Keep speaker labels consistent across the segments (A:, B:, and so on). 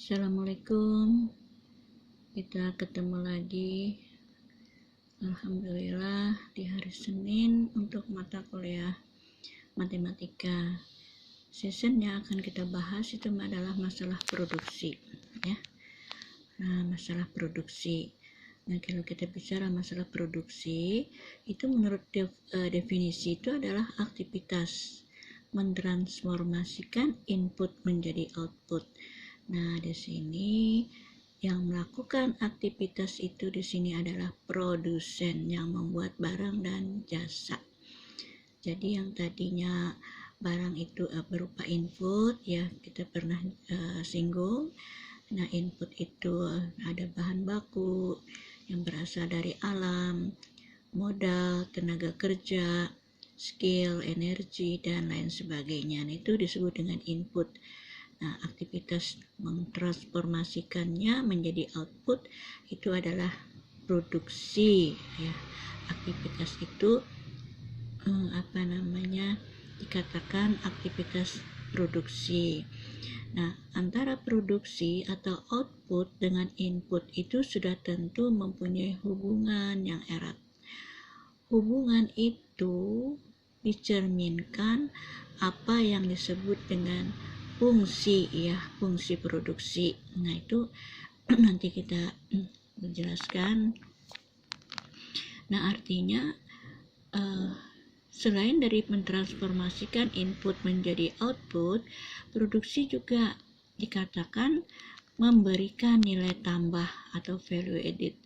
A: Assalamualaikum, kita ketemu lagi. Alhamdulillah di hari Senin untuk mata kuliah matematika. Session yang akan kita bahas itu adalah masalah produksi, ya. Masalah produksi. Nah, kalau kita bicara masalah produksi, itu menurut definisi itu adalah aktivitas mentransformasikan input menjadi output. Nah, di sini yang melakukan aktivitas itu di sini adalah produsen yang membuat barang dan jasa. Jadi yang tadinya barang itu berupa input, ya kita pernah singgung. Nah, input itu ada bahan baku yang berasal dari alam, modal, tenaga kerja, skill, energi, dan lain sebagainya. Nah, itu disebut dengan input. Nah, aktivitas mentransformasikannya menjadi output itu adalah produksi, ya. Aktivitas itu dikatakan aktivitas produksi. Nah, antara produksi atau output dengan input itu sudah tentu mempunyai hubungan yang erat. Hubungan itu dicerminkan apa yang disebut dengan fungsi, ya, fungsi produksi. Nah, itu nanti kita menjelaskan. Nah, artinya selain dari mentransformasikan input menjadi output, produksi juga dikatakan memberikan nilai tambah atau value added.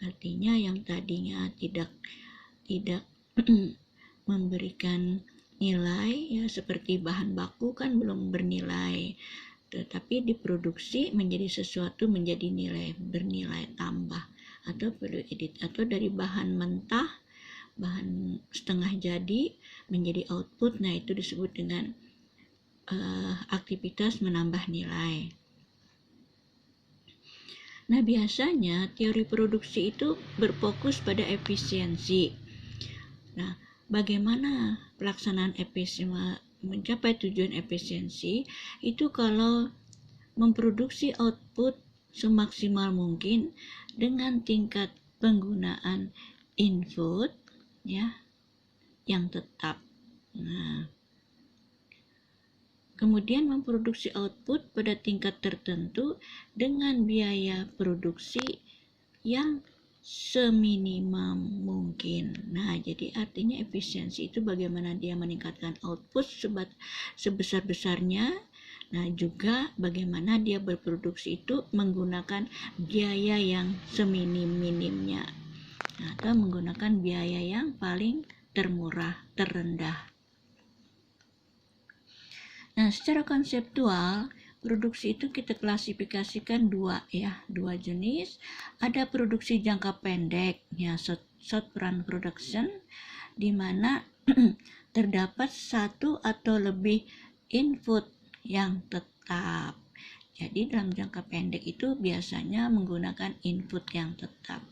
A: Artinya yang tadinya tidak memberikan nilai, ya, seperti bahan baku kan belum bernilai, tetapi diproduksi menjadi sesuatu menjadi bernilai tambah atau value added, atau dari bahan mentah, bahan setengah jadi menjadi output. Nah, itu disebut dengan aktivitas menambah nilai. Nah, biasanya teori produksi itu berfokus pada efisiensi. Nah, bagaimana pelaksanaan mencapai tujuan efisiensi itu kalau memproduksi output semaksimal mungkin dengan tingkat penggunaan input, ya, yang tetap. Nah, kemudian memproduksi output pada tingkat tertentu dengan biaya produksi yang seminimum mungkin. Nah, jadi artinya efisiensi itu bagaimana dia meningkatkan output sebesar-besarnya. Nah, juga bagaimana dia berproduksi itu menggunakan biaya yang seminim-minimnya, atau menggunakan biaya yang paling terendah. Nah, secara konseptual produksi itu kita klasifikasikan dua jenis. Ada produksi jangka pendek, ya, short run production, di mana terdapat satu atau lebih input yang tetap. Jadi dalam jangka pendek itu biasanya menggunakan input yang tetap.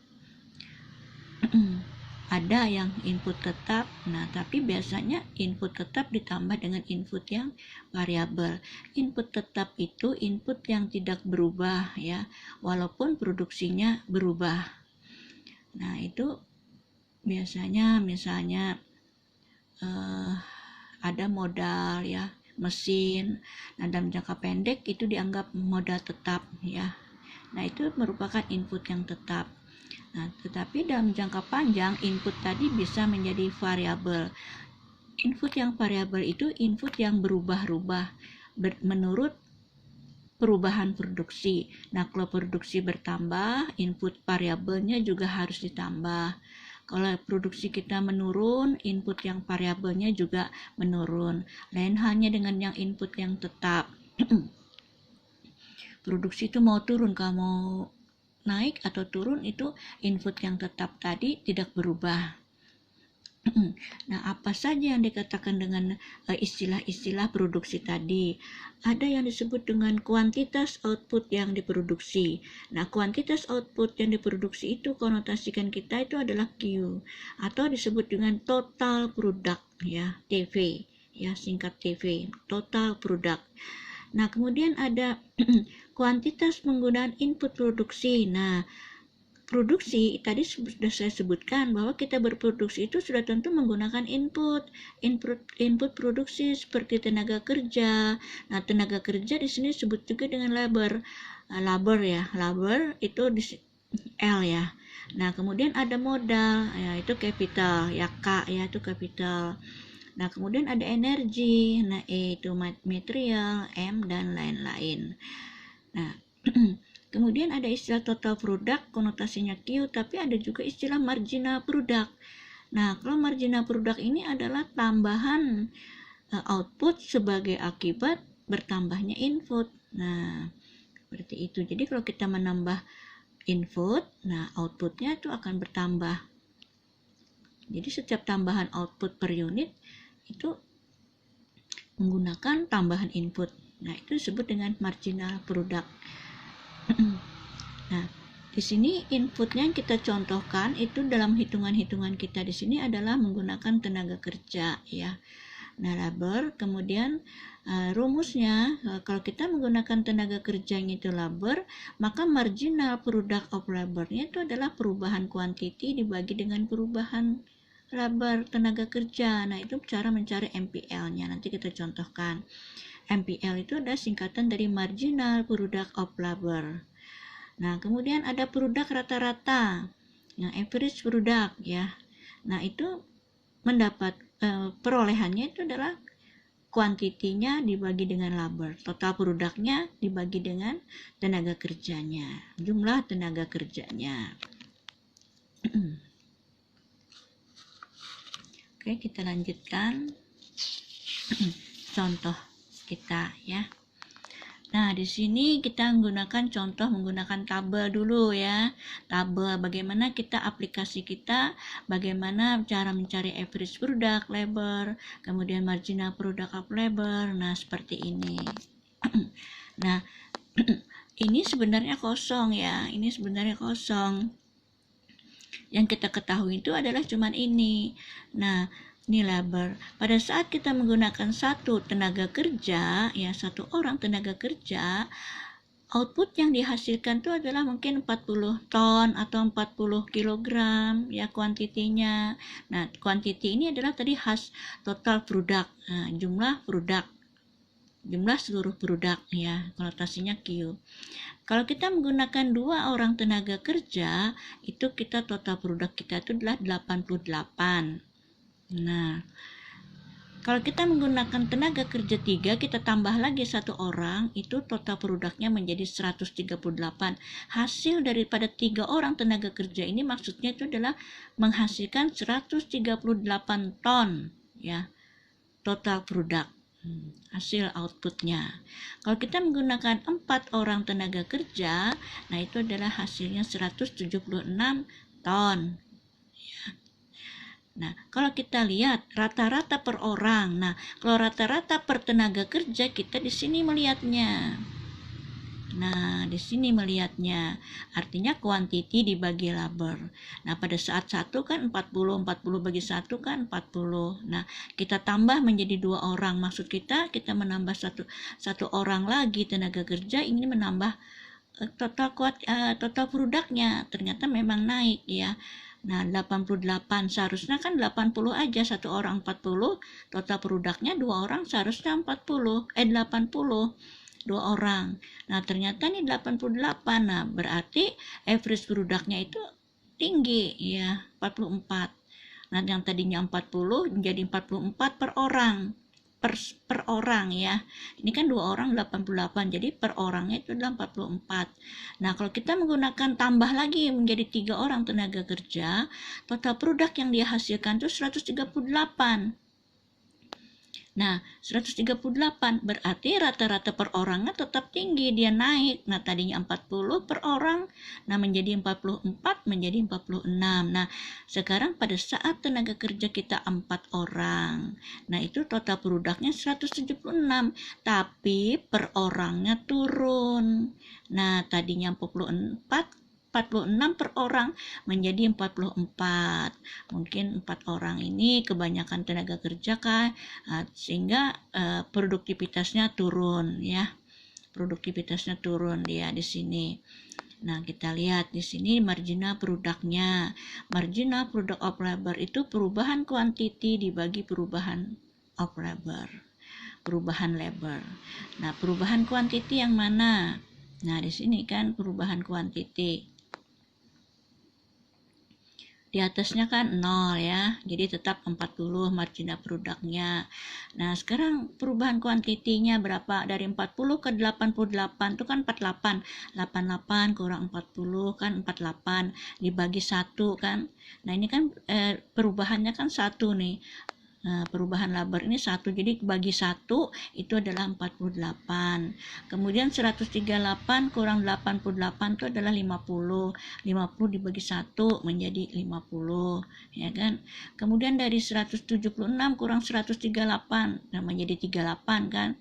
A: Ada yang input tetap, nah tapi biasanya input tetap ditambah dengan input yang variabel. Input tetap itu input yang tidak berubah, ya, walaupun produksinya berubah. Nah, itu biasanya misalnya ada modal, ya, mesin. Nah, dalam jangka pendek itu dianggap modal tetap, ya. Nah, itu merupakan input yang tetap. Nah, tetapi dalam jangka panjang input tadi bisa menjadi variabel. Input yang variabel itu input yang berubah-ubah menurut perubahan produksi. Nah, kalau produksi bertambah, input variabelnya juga harus ditambah. Kalau produksi kita menurun, input yang variabelnya juga menurun. Lain halnya dengan yang input yang tetap. Produksi itu mau turun, kamu naik atau turun, itu input yang tetap tadi tidak berubah. Nah, apa saja yang dikatakan dengan istilah-istilah produksi tadi? Ada yang disebut dengan kuantitas output yang diproduksi. Nah, kuantitas output yang diproduksi itu konotasikan kita itu adalah Q, atau disebut dengan total product, ya, TV, ya, singkat TV, total product. Nah, kemudian ada kuantitas penggunaan input produksi. Nah, produksi tadi sudah saya sebutkan bahwa kita berproduksi itu sudah tentu menggunakan input produksi seperti tenaga kerja. Nah, tenaga kerja di sini disebut juga dengan labor. Labor itu di L ya. Nah, kemudian ada modal, ya itu capital, ya K ya itu capital. Nah, kemudian ada energi, nah E itu material, M dan lain-lain. Nah, kemudian ada istilah total product, konotasinya Q, tapi ada juga istilah marginal product. Nah, kalau marginal product ini adalah tambahan output sebagai akibat bertambahnya input. Nah, seperti itu. Jadi kalau kita menambah input, nah outputnya itu akan bertambah. Jadi setiap tambahan output per unit itu menggunakan tambahan input. Nah, itu disebut dengan marginal product. Nah, di sini inputnya yang kita contohkan itu dalam hitungan-hitungan kita di sini adalah menggunakan tenaga kerja ya. Nah, labor, kemudian rumusnya kalau kita menggunakan tenaga kerjanya itu labor, maka marginal product of labornya itu adalah perubahan quantity dibagi dengan perubahan labor tenaga kerja. Nah, itu cara mencari MPL-nya. Nanti kita contohkan. MPL itu adalah singkatan dari marginal product of labor. Nah, kemudian ada produk rata-rata. Nah, average product ya. Nah, itu mendapat perolehannya itu adalah kuantitinya dibagi dengan labor. Total produknya dibagi dengan tenaga kerjanya. Jumlah tenaga kerjanya. Oke, kita lanjutkan contoh kita ya. Nah, di sini kita menggunakan tabel dulu ya. Tabel bagaimana kita aplikasi kita, bagaimana cara mencari average product labor, kemudian marginal product of labor. Nah, seperti ini. Nah, ini sebenarnya kosong ya. Ini sebenarnya kosong. Yang kita ketahui itu adalah cuman ini. Nah, ini labor. Pada saat kita menggunakan satu tenaga kerja, ya satu orang tenaga kerja, output yang dihasilkan itu adalah mungkin 40 ton atau 40 kilogram ya kuantitinya. Nah, kuantiti ini adalah tadi total product. Nah, jumlah seluruh produk ya, konotasinya Q. Kalau kita menggunakan 2 orang tenaga kerja, itu kita total produk kita itu adalah 88. Nah, kalau kita menggunakan tenaga kerja 3, kita tambah lagi 1 orang, itu total produknya menjadi 138. Hasil daripada 3 orang tenaga kerja ini maksudnya itu adalah menghasilkan 138 ton ya, total produk. Hasil outputnya. Kalau kita menggunakan 4 orang tenaga kerja, nah itu adalah hasilnya 176 ton. Ya. Nah, kalau kita lihat rata-rata per orang, nah kalau rata-rata per tenaga kerja kita di sini melihatnya. Nah, di sini melihatnya. Artinya kuantiti dibagi labor. Nah, pada saat 1 kan 40 bagi 1 kan 40. Nah, kita tambah menjadi 2 orang. Maksud kita menambah satu orang lagi tenaga kerja, ini menambah total produknya. Ternyata memang naik ya. Nah, 88 seharusnya kan 80 aja, satu orang 40, total produknya 2 orang seharusnya 80, 2 orang. Nah, ternyata ini 88. Nah, berarti average produknya itu tinggi ya, 44. Nah, yang tadinya 40 menjadi 44 per orang. Per orang ya. Ini kan 2 orang 88, jadi per orangnya itu adalah 44. Nah, kalau kita menggunakan tambah lagi menjadi 3 orang tenaga kerja, total produk yang dia hasilkan itu 138. Nah, 138 berarti rata-rata per orangnya tetap tinggi, dia naik. Nah, tadinya 40 per orang, nah menjadi 44, menjadi 46. Nah, sekarang pada saat tenaga kerja kita 4 orang, nah itu total produknya 176, tapi per orangnya turun. Nah, tadinya 46 per orang menjadi 44. Mungkin 4 orang ini kebanyakan tenaga kerja kan, sehingga produktivitasnya turun ya. produktivitasnya turun dia di sini. Nah, kita lihat di sini marginal produknya. Marginal product of labor itu perubahan kuantiti dibagi perubahan of labor. Perubahan labor. Nah, perubahan kuantiti yang mana? Nah, di sini kan perubahan kuantiti. Di atasnya kan 0 ya, jadi tetap 40 marginal produknya. Nah, sekarang perubahan kuantitinya berapa? Dari 40 ke 88 itu kan 48. 88 kurang 40 kan 48 dibagi 1 kan. Nah, ini kan perubahannya kan 1 nih. Nah, perubahan labor ini 1, jadi bagi 1 itu adalah 48. Kemudian 138 kurang 88 itu adalah 50. 50 dibagi 1 menjadi 50, ya kan? Kemudian dari 176 kurang 138, nah menjadi 38 kan?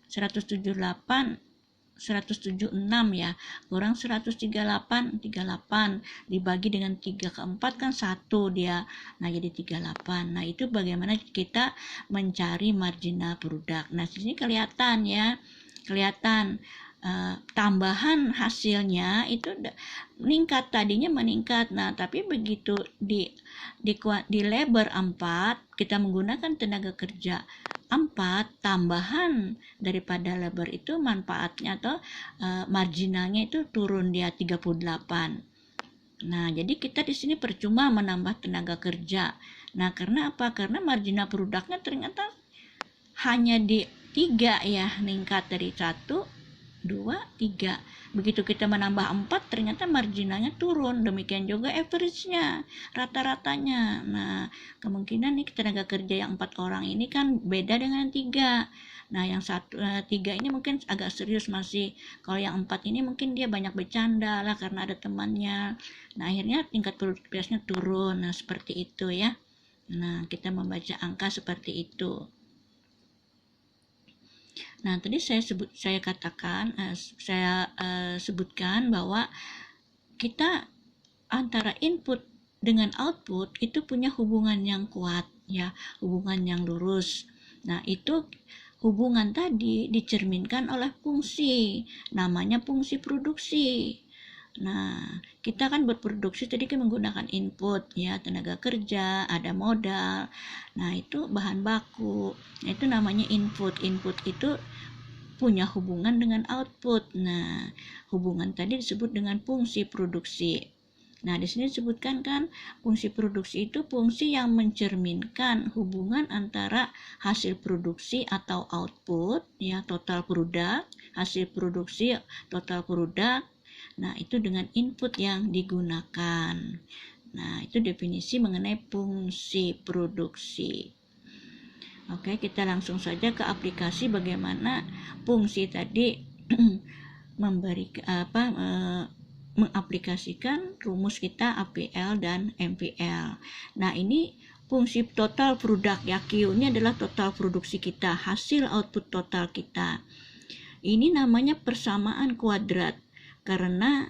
A: 178 176 ya, kurang 138 38 dibagi dengan 3 ke 4 kan 1 dia. Nah, jadi 38. Nah, itu bagaimana kita mencari marginal produk. Nah, di sini kelihatan ya. Kelihatan tambahan hasilnya itu meningkat, tadinya meningkat. Nah, tapi begitu di labor 4 kita menggunakan tenaga kerja 4, tambahan daripada labor itu manfaatnya atau marginalnya itu turun dia 38. Nah, jadi kita di sini percuma menambah tenaga kerja. Nah, karena apa? Karena marginal produknya ternyata hanya di 3 ya, meningkat dari 1, 2, 3. Begitu kita menambah 4, ternyata marginalnya turun. Demikian juga average-nya, rata-ratanya. Nah, kemungkinan nih tenaga kerja yang 4 orang ini kan beda dengan 3. Nah, yang 3 ini mungkin agak serius masih. Kalau yang 4 ini mungkin dia banyak bercanda lah karena ada temannya. Nah, akhirnya tingkat produktivitasnya turun. Nah, seperti itu ya. Nah, kita membaca angka seperti itu. Nah, tadi saya sebutkan bahwa kita antara input dengan output itu punya hubungan yang kuat ya, hubungan yang lurus. Nah, itu hubungan tadi dicerminkan oleh fungsi, namanya fungsi produksi. Nah, kita kan berproduksi tadi kan menggunakan input ya, tenaga kerja, ada modal. Nah, itu bahan baku. Nah, itu namanya input. Input itu punya hubungan dengan output. Nah, hubungan tadi disebut dengan fungsi produksi. Nah, di sini disebutkan kan fungsi produksi itu fungsi yang mencerminkan hubungan antara hasil produksi atau output ya, total produk, hasil produksi, total produk. Nah, itu dengan input yang digunakan. Nah, itu definisi mengenai fungsi produksi. Oke, kita langsung saja ke aplikasi bagaimana fungsi tadi mengaplikasikan rumus kita APL dan MPL. Nah, ini fungsi total produk ya, Q ini adalah total produksi kita, hasil output total kita. Ini namanya persamaan kuadrat karena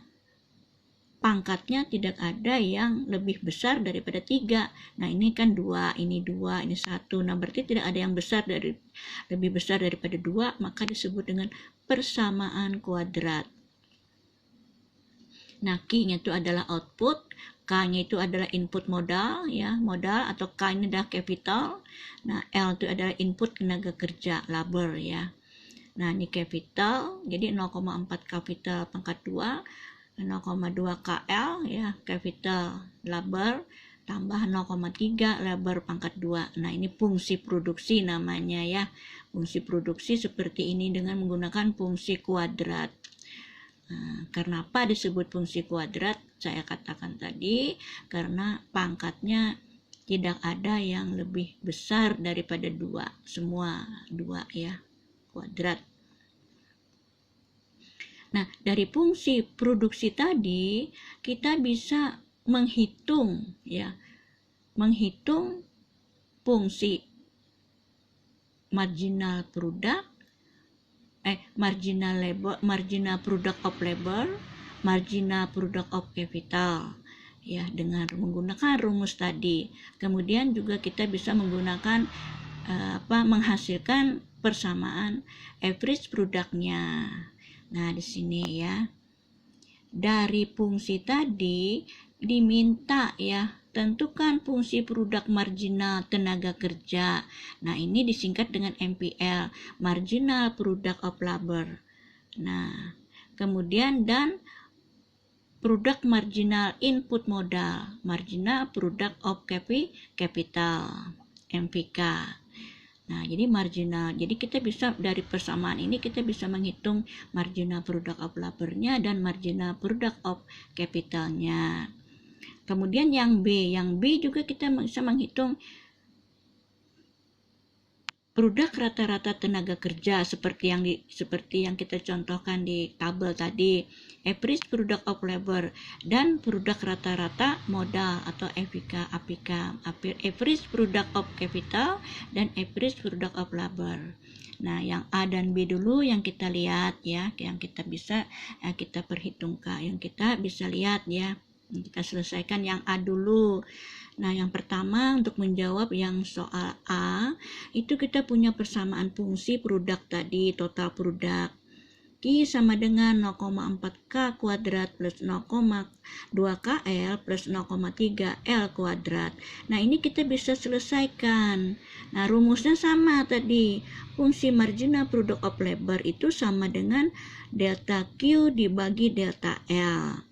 A: pangkatnya tidak ada yang lebih besar daripada 3. Nah, ini kan 2, ini 2, ini 1. Nah, berarti tidak ada yang lebih besar daripada 2, maka disebut dengan persamaan kuadrat. Nah, Q-nya itu adalah output, K-nya itu adalah input modal ya, modal, atau K ini adalah capital. Nah, L itu adalah input tenaga kerja, labor ya. Nah, ini capital, jadi 0,4 capital pangkat 2, 0,2 KL ya, capital labor, tambah 0,3 labor pangkat 2. Nah, ini fungsi produksi namanya ya. Fungsi produksi seperti ini dengan menggunakan fungsi kuadrat. Nah, karena apa disebut fungsi kuadrat? Saya katakan tadi, karena pangkatnya tidak ada yang lebih besar daripada 2. Semua 2 ya, kuadrat. Nah, dari fungsi produksi tadi kita bisa menghitung ya, menghitung fungsi marginal product, marginal product of labor, marginal product of capital ya, dengan menggunakan rumus tadi. Kemudian juga kita bisa menggunakan menghasilkan persamaan average produknya. Nah, di sini ya. Dari fungsi tadi diminta ya, tentukan fungsi produk marginal tenaga kerja. Nah, ini disingkat dengan MPL, marginal product of labor. Nah, kemudian dan produk marginal input modal, marginal product of capital, MPK. Nah, jadi marginal. Jadi kita bisa dari persamaan ini kita bisa menghitung marginal product of labor-nya dan marginal product of capital-nya. Kemudian yang B juga kita bisa menghitung produk rata-rata tenaga kerja seperti yang kita contohkan di tabel tadi, average product of labor dan produk rata-rata modal atau APK, average product of capital dan average product of labor. Nah, yang A dan B dulu yang kita lihat ya, yang kita bisa kita perhitungkan, yang kita bisa lihat ya. Kita selesaikan yang A dulu. Nah, yang pertama untuk menjawab yang soal A, itu kita punya persamaan fungsi produk tadi, total produk. Q sama dengan 0,4K kuadrat plus 0,2KL plus 0,3 L kuadrat. Nah, ini kita bisa selesaikan. Nah, rumusnya sama tadi. Fungsi marginal product of labor itu sama dengan delta Q dibagi delta L.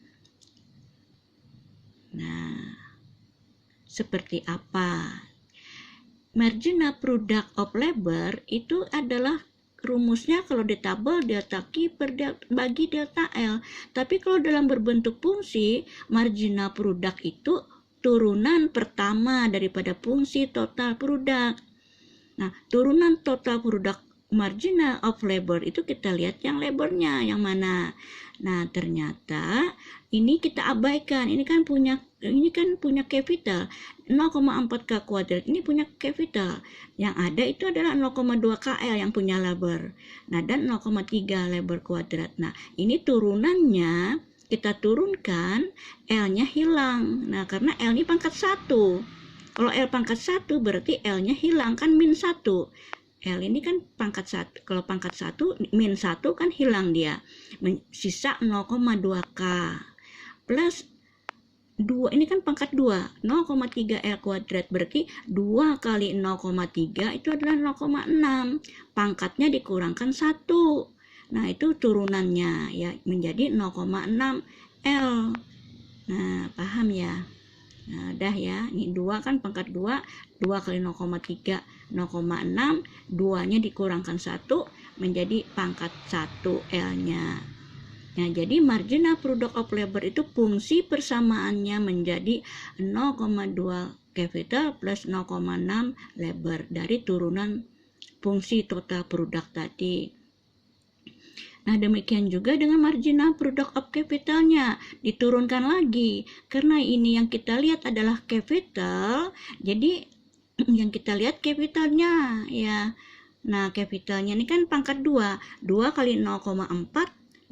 A: Nah, seperti apa? Marginal product of labor itu adalah rumusnya kalau di tabel delta Q bagi delta L. Tapi kalau dalam berbentuk fungsi, marginal product itu turunan pertama daripada fungsi total product. Nah, turunan total product marginal of labor itu kita lihat yang labornya yang mana. Nah, ternyata ini kita abaikan. Ini kan punya capital 0,4K kuadrat. Ini punya capital. Yang ada itu adalah 0,2 KL yang punya labor. Nah, dan 0,3 labor kuadrat. Nah, ini turunannya kita turunkan, L-nya hilang. Nah, karena L ini pangkat 1. Kalau L pangkat 1 berarti L-nya hilang, kan min 1. L ini kan pangkat 1. Kalau pangkat 1 min 1 kan hilang dia. Sisa 0,2K. Plus 2, ini kan pangkat 2. 0,3 L kuadrat berarti 2 kali 0,3 itu adalah 0,6. Pangkatnya dikurangkan 1. Nah, itu turunannya ya menjadi 0,6 L. Nah, paham ya? Nah, udah ya, ini 2 kan pangkat 2, 2 kali 0,3, 0,6, 2-nya dikurangkan 1, menjadi pangkat 1 L-nya. Nah, jadi marginal product of labor itu fungsi persamaannya menjadi 0,2 capital plus 0,6 labor dari turunan fungsi total produk tadi. Nah, demikian juga dengan marginal product of capitalnya diturunkan lagi karena ini yang kita lihat adalah capital, jadi yang kita lihat capitalnya ya. Nah, capitalnya ini kan pangkat 2 kali 0,4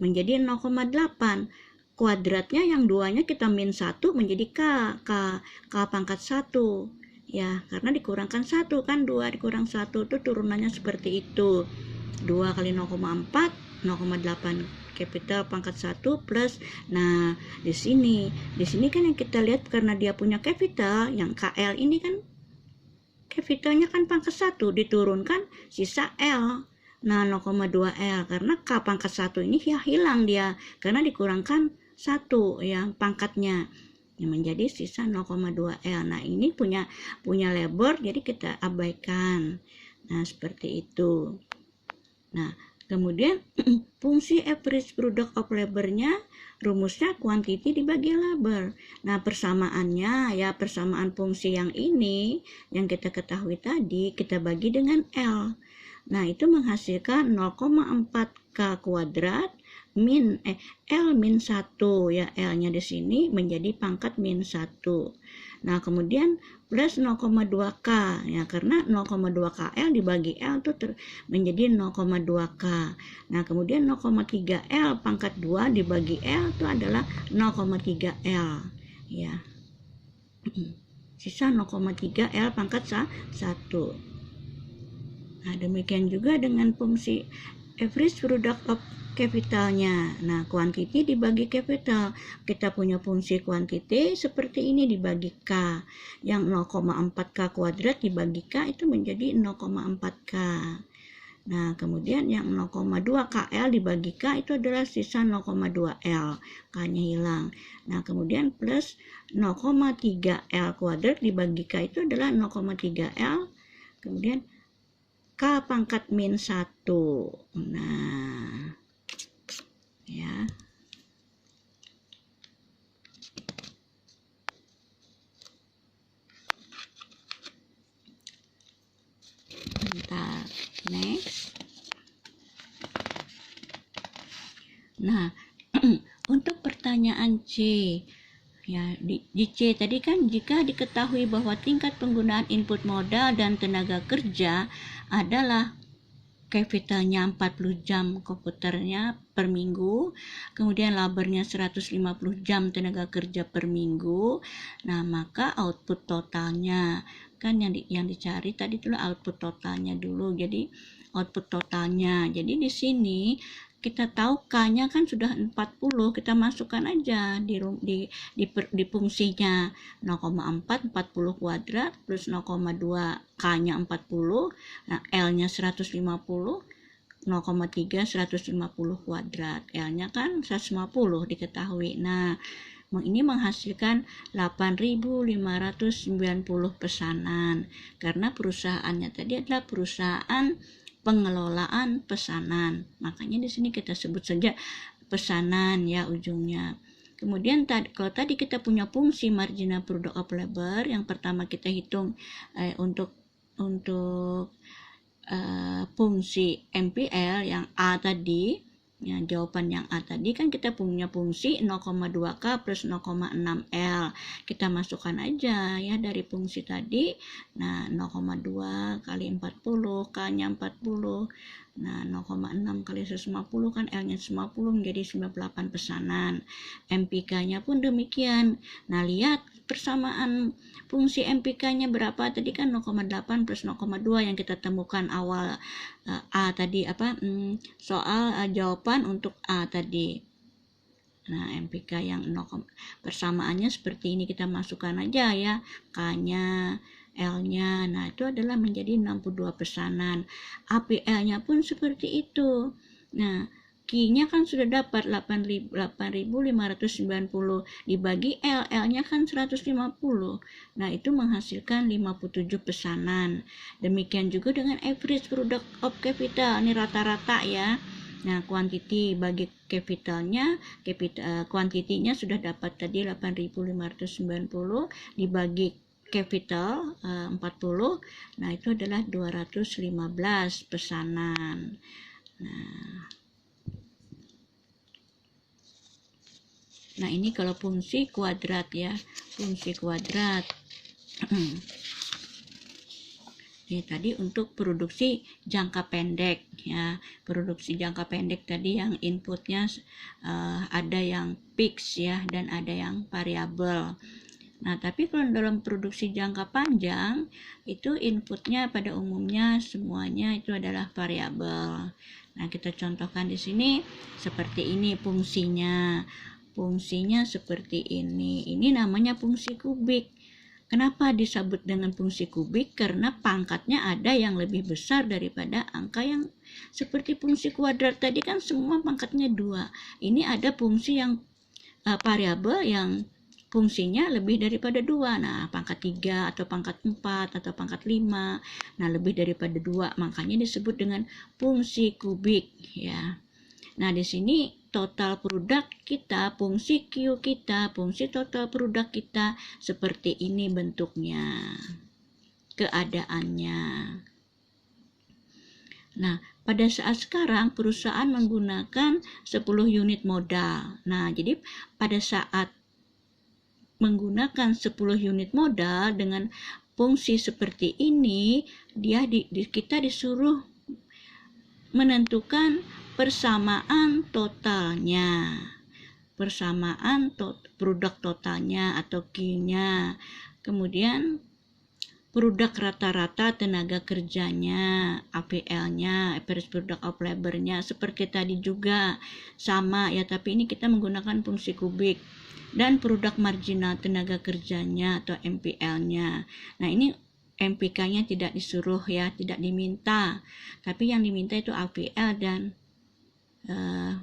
A: menjadi 0,8 kuadratnya, yang 2-nya kita min 1 menjadi K pangkat 1 ya, karena dikurangkan 1 kan, 2 dikurang 1 itu turunannya seperti itu. 2 kali 0,4 0,8 capital pangkat 1 plus, nah di sini kan yang kita lihat karena dia punya capital yang KL ini kan capitalnya kan pangkat 1 diturunkan sisa L. Nah, 0,2 L karena K pangkat 1 ini ya hilang dia karena dikurangkan 1 ya pangkatnya yang menjadi sisa 0,2 L. Nah, ini punya labor jadi kita abaikan. Nah, seperti itu. Nah, kemudian fungsi average product of labor-nya rumusnya quantity dibagi labor. Nah, persamaannya ya persamaan fungsi yang ini yang kita ketahui tadi kita bagi dengan L. Nah, itu menghasilkan 0,4K kuadrat min L min 1 ya, L-nya di sini menjadi pangkat min 1. Nah, kemudian plus 0,2K ya, karena 0,2KL dibagi L itu menjadi 0,2K. Nah, kemudian 0,3 L pangkat 2 dibagi L itu adalah 0,3 L ya. Sisa 0,3 L pangkat 1. Nah, demikian juga dengan fungsi average product of capitalnya. Nah, quantity dibagi capital. Kita punya fungsi quantity seperti ini dibagi K. Yang 0,4K kuadrat dibagi K itu menjadi 0,4K. Nah, kemudian yang 0,2 KL dibagi K itu adalah sisa 0,2 L. K-nya hilang. Nah, kemudian plus 0,3 L kuadrat dibagi K itu adalah 0,3 L. Kemudian K pangkat min 1. Nah, ya. Bentar, next. Nah, untuk pertanyaan C, ya di C tadi kan, jika diketahui bahwa tingkat penggunaan input modal dan tenaga kerja adalah capitalnya 40 jam komputernya per minggu, kemudian labornya 150 jam tenaga kerja per minggu, nah maka output totalnya kan yang dicari tadi itu output totalnya dulu. Jadi output totalnya, jadi di sini kita tahu K-nya kan sudah 40, kita masukkan aja di fungsinya 0,4 40 kuadrat plus 0,2 K-nya 40, nah L-nya 150, 0,3 150 kuadrat, L-nya kan 150 diketahui. Nah, ini menghasilkan 8.590 pesanan karena perusahaannya tadi adalah perusahaan pengelolaan pesanan, makanya di sini kita sebut saja pesanan ya ujungnya. Kemudian kalau tadi kita punya fungsi marginal product of labor, yang pertama kita hitung untuk fungsi MPL yang A tadi, ya, jawaban yang A tadi kan kita punya fungsi 0,2K plus 0,6L. Kita masukkan aja ya dari fungsi tadi. Nah, 0,2 kali 40, K-nya 40. Nah, 0,6 kali 150 kan L-nya 150 menjadi 98 pesanan. MPK-nya pun demikian. Nah, lihat persamaan fungsi MPK-nya berapa tadi kan 0,8 plus 0,2 yang kita temukan awal A tadi soal jawaban untuk A tadi. Nah, MPK yang 0, persamaannya seperti ini, kita masukkan aja ya K-nya, L-nya. Nah, itu adalah menjadi 62 pesanan. APL-nya pun seperti itu. Nah, Q-nya kan sudah dapat 8.590 dibagi L, L-nya kan 150. Nah, itu menghasilkan 57 pesanan. Demikian juga dengan average product of capital, ini rata-rata ya. Nah, quantity bagi capitalnya, quantity-nya sudah dapat tadi 8.590 dibagi capital 40. Nah, itu adalah 215 pesanan. Nah, ini kalau fungsi kuadrat ya, fungsi kuadrat. Ini tadi untuk produksi jangka pendek ya. Produksi jangka pendek tadi yang inputnya ada yang fix ya dan ada yang variabel. Nah, tapi kalau dalam produksi jangka panjang itu inputnya pada umumnya semuanya itu adalah variabel. Nah, kita contohkan di sini seperti ini fungsinya. Fungsinya seperti ini. Ini namanya fungsi kubik. Kenapa disebut dengan fungsi kubik? Karena pangkatnya ada yang lebih besar daripada angka yang seperti fungsi kuadrat tadi kan semua pangkatnya 2. Ini ada fungsi yang variabel yang fungsinya lebih daripada 2. Nah, pangkat 3 atau pangkat 4 atau pangkat 5. Nah, lebih daripada 2. Makanya disebut dengan fungsi kubik ya. Nah, di sini total produk kita, fungsi Q kita, fungsi total produk kita seperti ini bentuknya, keadaannya. Nah, pada saat sekarang perusahaan menggunakan 10 unit modal. Nah, jadi pada saat menggunakan 10 unit modal dengan fungsi seperti ini, kita disuruh menentukan persamaan totalnya, persamaan produk totalnya atau Q-nya. Kemudian produk rata-rata tenaga kerjanya, APL-nya, average product of labor-nya, seperti tadi juga sama ya, tapi ini kita menggunakan fungsi kubik. Dan produk marginal tenaga kerjanya atau MPL-nya. Nah, ini MPK-nya tidak disuruh ya, tidak diminta, tapi yang diminta itu APL dan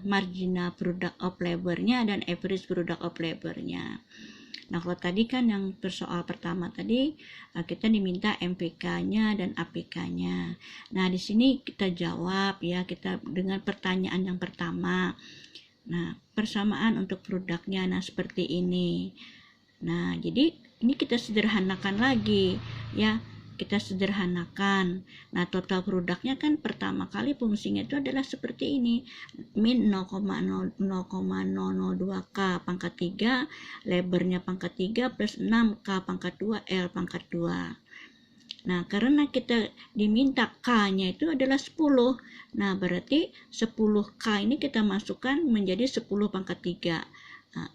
A: marginal product of labor-nya dan average product of labor-nya. Nah, kalau tadi kan yang persoal pertama tadi kita diminta MPK-nya dan APK-nya. Nah, di sini kita jawab ya, kita dengan pertanyaan yang pertama. Nah, persamaan untuk produknya, nah seperti ini. Nah, jadi ini kita sederhanakan lagi ya, kita sederhanakan. Nah, total produknya kan pertama kali fungsinya itu adalah seperti ini, min 0,002K pangkat 3, labornya pangkat 3 plus 6K pangkat 2 L pangkat 2. Nah, karena kita diminta K-nya itu adalah 10. Nah, berarti 10K ini kita masukkan menjadi 10 pangkat 3. Nah,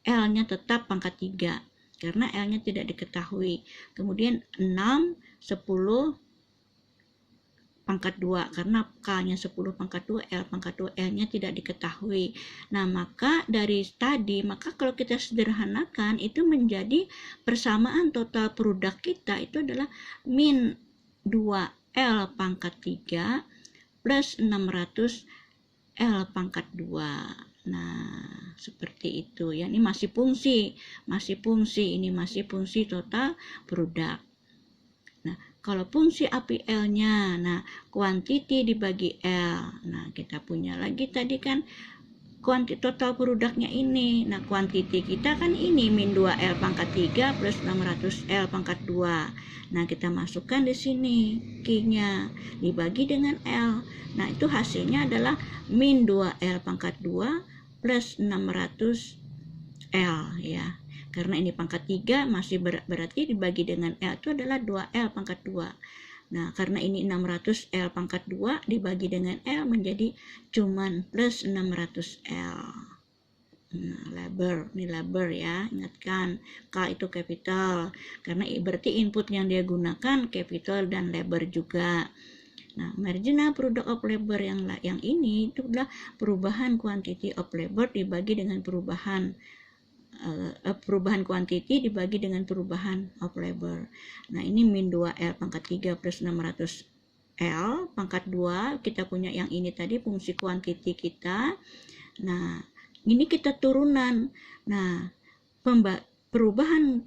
A: L-nya tetap pangkat 3 karena L-nya tidak diketahui. Kemudian 6, 10 pangkat 2 karena K-nya 10 pangkat 2, L pangkat 2, L-nya tidak diketahui. Nah, maka dari tadi, maka kalau kita sederhanakan itu menjadi persamaan total produk kita itu adalah min 2L pangkat 3 plus 600 L pangkat 2. Nah, seperti itu ya. Ini masih fungsi, ini masih fungsi total produk. Nah, kalau fungsi APL-nya, nah quantity dibagi L. Nah, kita punya lagi tadi kan kuantitas total produknya ini. Nah, quantity kita kan ini min 2L pangkat 3 plus 600 L pangkat 2. Nah, kita masukkan di sini Q-nya dibagi dengan L. Nah, itu hasilnya adalah min 2L pangkat 2 plus 600 L ya. Karena ini pangkat 3 masih berarti dibagi dengan L itu adalah 2L pangkat 2. Nah, karena ini 600 L pangkat 2 dibagi dengan L menjadi cuman plus 600 L. Nah, labor, ini labor ya, ingatkan K itu capital karena berarti input yang dia gunakan capital dan labor juga. Nah, marginal product of labor yang ini itu adalah perubahan quantity of labor dibagi dengan perubahan quantity dibagi dengan perubahan of labor. Nah, ini min 2L pangkat 3 plus 600 L pangkat 2. Kita punya yang ini tadi fungsi quantity kita. Nah, ini kita turunan. Nah, perubahan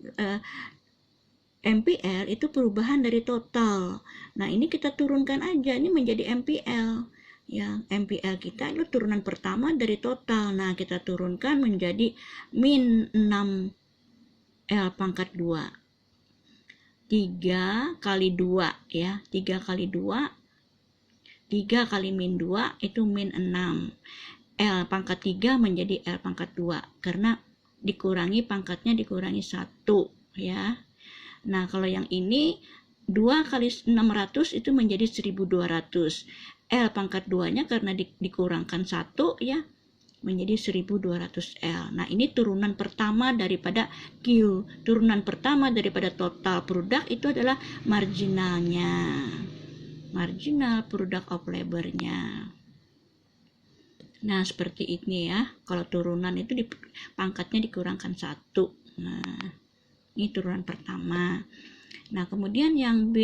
A: MPL itu perubahan dari total. Nah, ini kita turunkan aja, ini menjadi MPL. Ya, MPL kita itu turunan pertama dari total. Nah, kita turunkan menjadi min 6L pangkat 2. 3 kali 2 ya, 3 kali 2, 3 kali min 2 itu min 6. L pangkat 3 menjadi L pangkat 2 karena dikurangi pangkatnya dikurangi 1 ya. Nah, kalau yang ini 2 kali 600 itu menjadi 1200. L pangkat 2-nya karena dikurangkan 1 ya menjadi 1200 L. Nah, ini turunan pertama daripada Q. Turunan pertama daripada total produk itu adalah marginalnya. Marginal product of labor-nya. Nah, seperti ini ya. Kalau turunan itu pangkatnya dikurangkan 1. Nah, ini turunan pertama. Nah, kemudian yang B.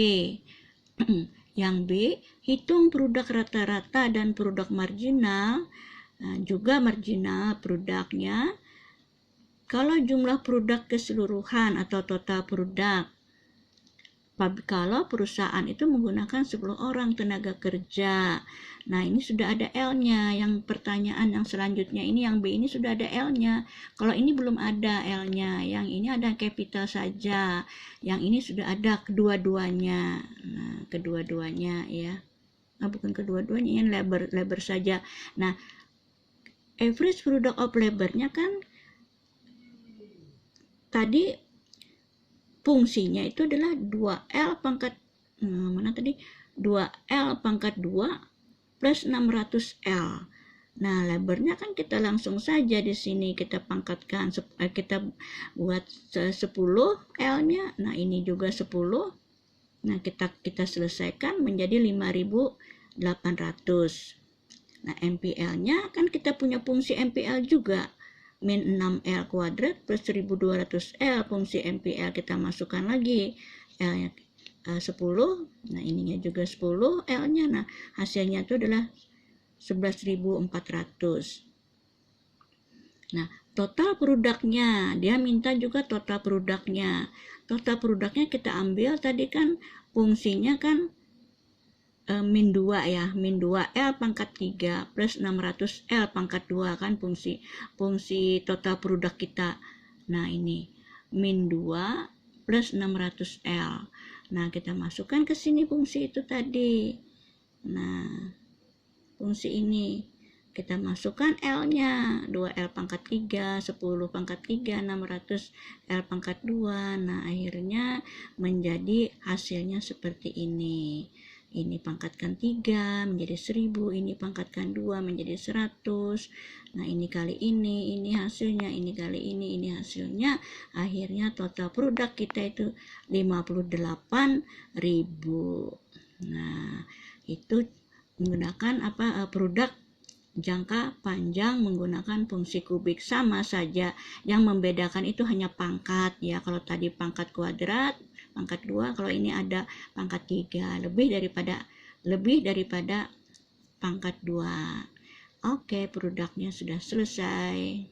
A: Yang B, hitung produk rata-rata dan produk marginal. Nah, juga marginal produknya. Kalau jumlah produk keseluruhan atau total produk. Kalau perusahaan itu menggunakan 10 orang tenaga kerja. Nah, ini sudah ada L-nya. Yang pertanyaan yang selanjutnya ini, yang B ini sudah ada L-nya. Kalau ini belum ada L-nya. Yang ini ada capital saja. Yang ini sudah ada kedua-duanya. Nah, kedua-duanya ya. Nah, bukan kedua-duanya, ini labor saja. Nah, average product of labor-nya kan tadi fungsinya itu adalah 2L pangkat 2L pangkat 2 plus 600L. Nah, labornya kan kita langsung saja di sini kita pangkatkan, kita buat 10 L-nya. Nah, ini juga 10. Nah, kita selesaikan menjadi 5.800. Nah, MPL-nya kan kita punya fungsi MPL juga. Min 6L kuadrat plus 1200L, fungsi MPL kita masukkan lagi. L-nya 10, nah ininya juga 10, L-nya. Nah, hasilnya itu adalah 11.400. Nah, total produknya, dia minta juga total produknya. Total produknya kita ambil tadi kan fungsinya kan min 2 ya, min 2L pangkat 3 plus 600L pangkat 2 kan fungsi total produk kita. Nah, ini min 2 plus 600L. Nah, kita masukkan ke sini fungsi itu tadi. Nah, fungsi ini kita masukkan L-nya, 2L pangkat 3, 10 pangkat 3, 600L pangkat 2. Nah, akhirnya menjadi hasilnya seperti ini. Ini pangkatkan 3 menjadi 1000, ini pangkatkan 2 menjadi 100. Nah, ini kali ini hasilnya, ini kali ini hasilnya. Akhirnya total produk kita itu 58.000. Nah, itu menggunakan produk jangka panjang menggunakan fungsi kubik. Sama saja, yang membedakan itu hanya pangkat ya. Kalau tadi pangkat kuadrat, pangkat 2, kalau ini ada pangkat 3, lebih daripada pangkat 2. Oke, produknya sudah selesai.